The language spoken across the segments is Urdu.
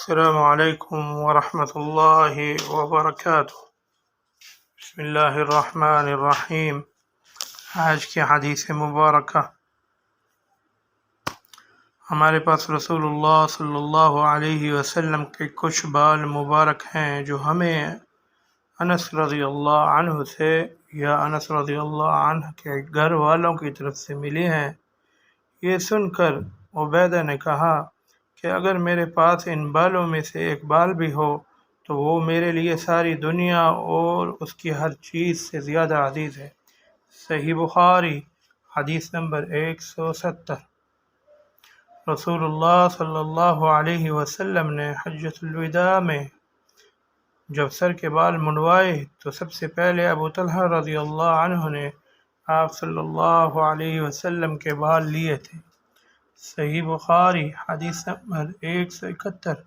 السلام علیکم ورحمۃ اللہ وبرکاتہ۔ بسم اللہ الرحمن الرحیم۔ آج کی حدیث مبارکہ، ہمارے پاس رسول اللہ صلی اللہ علیہ وسلم کے کچھ بال مبارک ہیں جو ہمیں انس رضی اللہ عنہ سے یا انس رضی اللہ عنہ کے گھر والوں کی طرف سے ملے ہیں۔ یہ سن کر عبیدہ نے کہا کہ اگر میرے پاس ان بالوں میں سے ایک بال بھی ہو تو وہ میرے لیے ساری دنیا اور اس کی ہر چیز سے زیادہ عزیز ہے۔ صحیح بخاری حدیث نمبر 170۔ رسول اللہ صلی اللہ علیہ وسلم نے حجۃ الوداع میں جب سر کے بال منڈوائے تو سب سے پہلے ابو طلحہ رضی اللہ عنہ نے آپ صلی اللہ علیہ وسلم کے بال لیے تھے۔ صحیح بخاری حدیث نمبر 171۔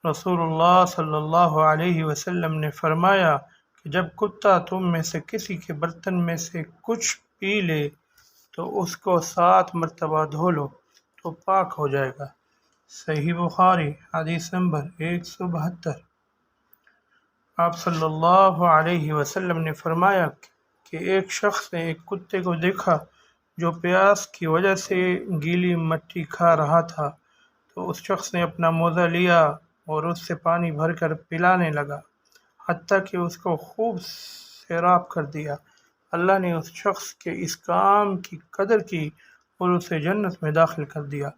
رسول اللہ صلی اللہ علیہ وسلم نے فرمایا کہ جب کتا تم میں سے کسی کے برتن میں سے کچھ پی لے تو اس کو 7 مرتبہ دھو لو تو پاک ہو جائے گا۔ صحیح بخاری حدیث نمبر 172۔ آپ صلی اللہ علیہ وسلم نے فرمایا کہ ایک شخص نے ایک کتے کو دیکھا جو پیاس کی وجہ سے گیلی مٹی کھا رہا تھا، تو اس شخص نے اپنا موزہ لیا اور اس سے پانی بھر کر پلانے لگا حتیٰ کہ اس کو خوب سیراب کر دیا۔ اللہ نے اس شخص کے اس کام کی قدر کی اور اسے جنت میں داخل کر دیا۔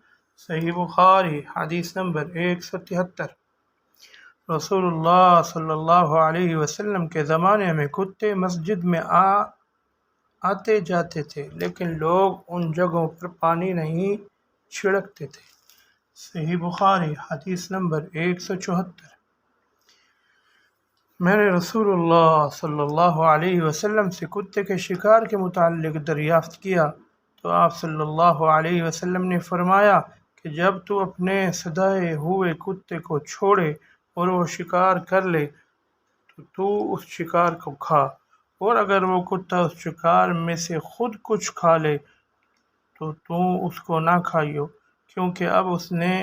صحیح بخاری حدیث نمبر 173۔ رسول اللہ صلی اللہ علیہ وسلم کے زمانے میں کتے مسجد میں آتے جاتے تھے، لیکن لوگ ان جگہوں پر پانی نہیں چھڑکتے تھے۔ صحیح بخاری حدیث نمبر 174۔ میں نے رسول اللہ صلی اللہ علیہ وسلم سے کتے کے شکار کے متعلق دریافت کیا تو آپ صلی اللہ علیہ وسلم نے فرمایا کہ جب تو اپنے سدائے ہوئے کتے کو چھوڑے اور وہ شکار کر لے تو اس شکار کو کھا، اور اگر وہ کتا اس شکار میں سے خود کچھ کھا لے تو اس کو نہ کھائیو، کیونکہ اب اس نے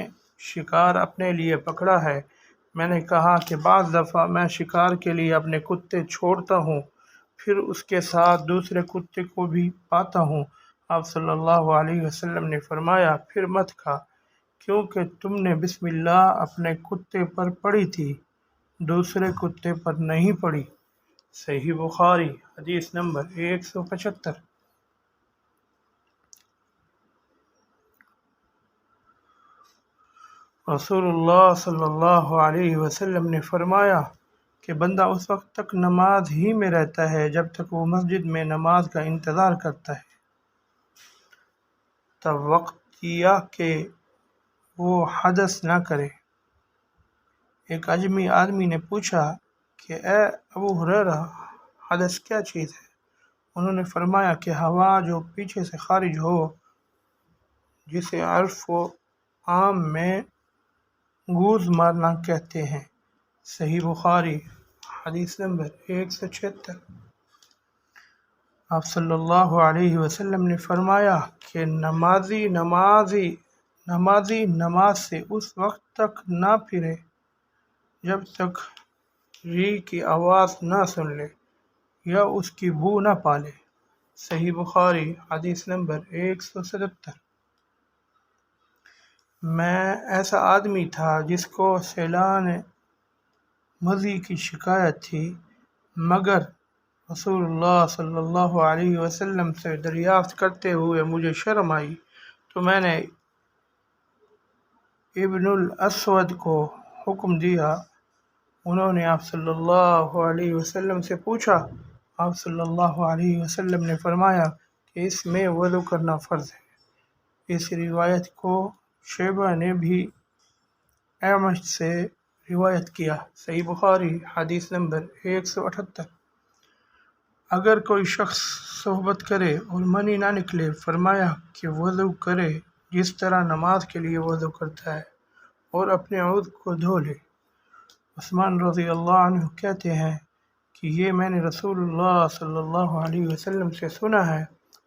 شکار اپنے لیے پکڑا ہے۔ میں نے کہا کہ بعض دفعہ میں شکار کے لیے اپنے کتے چھوڑتا ہوں، پھر اس کے ساتھ دوسرے کتے کو بھی پاتا ہوں۔ آپ صلی اللہ علیہ وسلم نے فرمایا پھر مت کھا، کیونکہ تم نے بسم اللہ اپنے کتے پر پڑھی تھی، دوسرے کتے پر نہیں پڑھی۔ صحیح بخاری حدیث نمبر 175۔ رسول اللہ صلی اللہ علیہ وسلم نے فرمایا کہ بندہ اس وقت تک نماز ہی میں رہتا ہے جب تک وہ مسجد میں نماز کا انتظار کرتا ہے، تب وقت یہ کہ وہ حدث نہ کرے۔ ایک اجمی آدمی نے پوچھا کہ اے ابو ہریرہ، حدث کیا چیز ہے؟ انہوں نے فرمایا کہ ہوا جو پیچھے سے خارج ہو، جسے عرف و عام میں گوز مارنا کہتے ہیں۔ صحیح بخاری حدیث نمبر 176۔ آپ صلی اللہ علیہ وسلم نے فرمایا کہ نمازی نماز سے اس وقت تک نہ پھرے جب تک ری کی آواز نہ سن لے یا اس کی بو نہ پالے۔ صحیح بخاری حدیث نمبر 177۔ میں ایسا آدمی تھا جس کو سیلان مضی کی شکایت تھی، مگر رسول اللہ صلی اللہ علیہ وسلم سے دریافت کرتے ہوئے مجھے شرم آئی تو میں نے ابن الاسود کو حکم دیا۔ انہوں نے آپ صلی اللہ علیہ وسلم سے پوچھا، آپ صلی اللہ علیہ وسلم نے فرمایا کہ اس میں وضو کرنا فرض ہے۔ اس روایت کو شعبہ نے بھی اعمش سے روایت کیا۔ صحیح بخاری حدیث نمبر 178۔ اگر کوئی شخص صحبت کرے اور منی نہ نکلے، فرمایا کہ وضو کرے جس طرح نماز کے لیے وضو کرتا ہے اور اپنے عضو کو دھو لے۔ عثمان رضی اللہ عنہ کہتے ہیں کہ یہ میں نے رسول اللہ صلی اللہ علیہ وسلم سے سنا ہے۔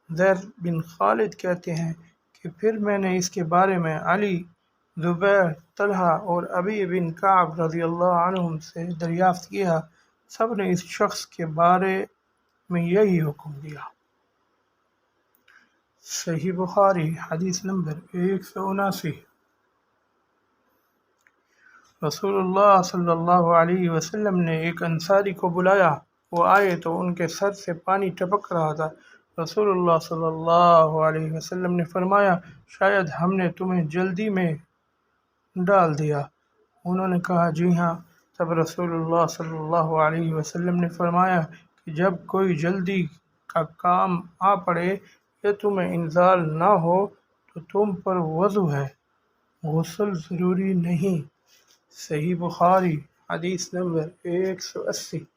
زید بن خالد کہتے ہیں کہ پھر میں نے اس کے بارے میں علی زبیر، طلحہ اور ابی بن کعب رضی اللہ عنہم سے دریافت کیا، سب نے اس شخص کے بارے میں یہی حکم دیا۔ صحیح بخاری حدیث نمبر 179۔ رسول اللہ صلی اللہ علیہ وسلم نے ایک انصاری کو بلایا، وہ آئے تو ان کے سر سے پانی ٹپک رہا تھا۔ رسول اللہ صلی اللہ علیہ وسلم نے فرمایا، شاید ہم نے تمہیں جلدی میں ڈال دیا۔ انہوں نے کہا، جی ہاں۔ تب رسول اللہ صلی اللہ علیہ وسلم نے فرمایا کہ جب کوئی جلدی کا کام آ پڑے یا تمہیں انزال نہ ہو تو تم پر وضو ہے، غسل ضروری نہیں۔ صحیح بخاری حدیث نمبر 180۔